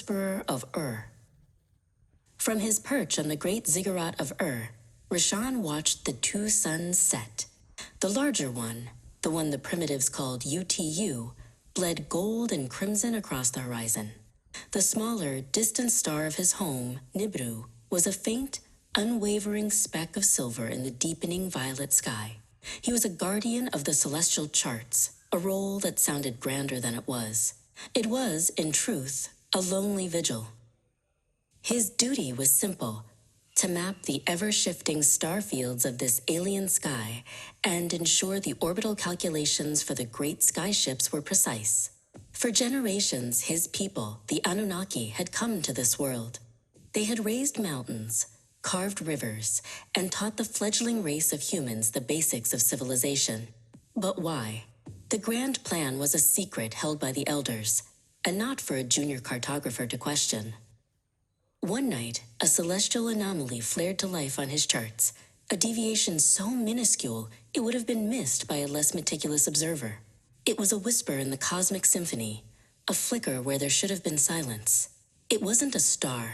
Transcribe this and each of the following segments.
whisperer of From his perch on the great ziggurat of Rishan watched the two suns set. The larger one, the one the primitives called UTU, bled gold and crimson across the horizon. The smaller, distant star of his home, Nibiru, was a faint, unwavering speck of silver in the deepening violet sky. He was a guardian of the celestial charts, a role that sounded grander than it was. It was, in truth, a lonely vigil. His duty was simple: to map the ever-shifting star fields of this alien sky and ensure the orbital calculations for the great sky ships were precise. For generations, his people, the Anunnaki, had come to this world. They had raised mountains, carved rivers, and taught the fledgling race of humans the basics of civilization. But why? The grand plan was a secret held by the elders, and not for a junior cartographer to question. One night, a celestial anomaly flared to life on his charts, a deviation so minuscule it would have been missed by a less meticulous observer. It was a whisper in the cosmic symphony, a flicker where there should have been silence. It wasn't a star,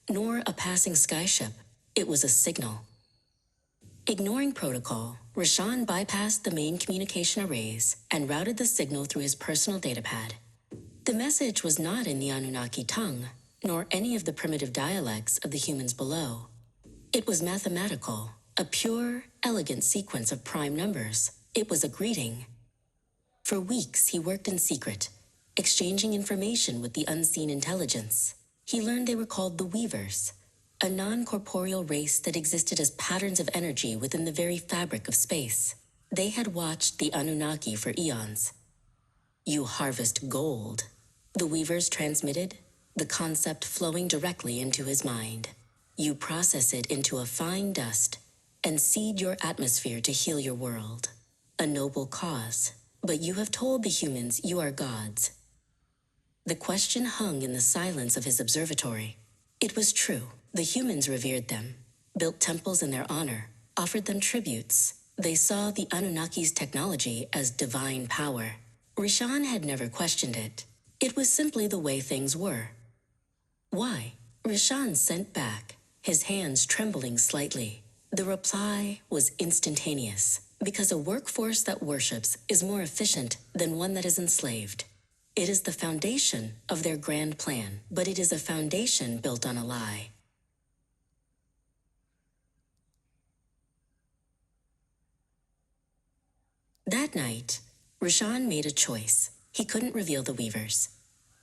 nor a passing skyship. It was a signal. Ignoring protocol, Rishan bypassed the main communication arrays and routed the signal through his personal datapad. The message was not in the Anunnaki tongue, nor any of the primitive dialects of the humans below. It was mathematical, a pure, elegant sequence of prime numbers. It was a greeting. For weeks, he worked in secret, exchanging information with the unseen intelligence. He learned they were called the Weavers, a non-corporeal race that existed as patterns of energy within the very fabric of space. They had watched the Anunnaki for eons. "You harvest gold," the Weavers transmitted, the concept flowing directly into his mind. "You process it into a fine dust and seed your atmosphere to heal your world. A noble cause, but you have told the humans you are gods." The question hung in the silence of his observatory. It was true. The humans revered them, built temples in their honor, offered them tributes. They saw the Anunnaki's technology as divine power. Rishan had never questioned it. It was simply the way things were. Why? Rishan sent back, his hands trembling slightly. The reply was instantaneous, because a workforce that worships is more efficient than one that is enslaved. It is the foundation of their grand plan, but it is a foundation built on a lie. That night, Rishan made a choice. He couldn't reveal the Weavers.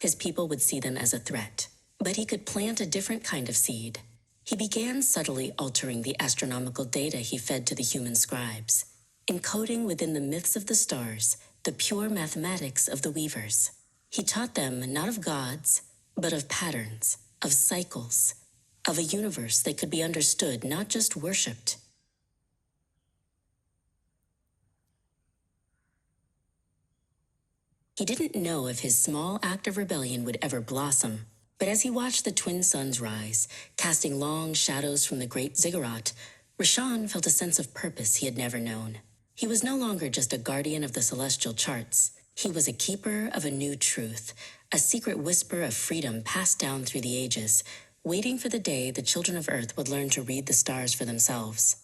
His people would see them as a threat, but he could plant a different kind of seed. He began subtly altering the astronomical data he fed to the human scribes, encoding within the myths of the stars the pure mathematics of the Weavers. He taught them not of gods, but of patterns, of cycles, of a universe that could be understood, not just worshipped. He didn't know if his small act of rebellion would ever blossom, but as he watched the twin suns rise, casting long shadows from the great ziggurat, Rishan felt a sense of purpose he had never known. He was no longer just a guardian of the celestial charts. He was a keeper of a new truth, a secret whisper of freedom passed down through the ages, waiting for the day the children of Earth would learn to read the stars for themselves.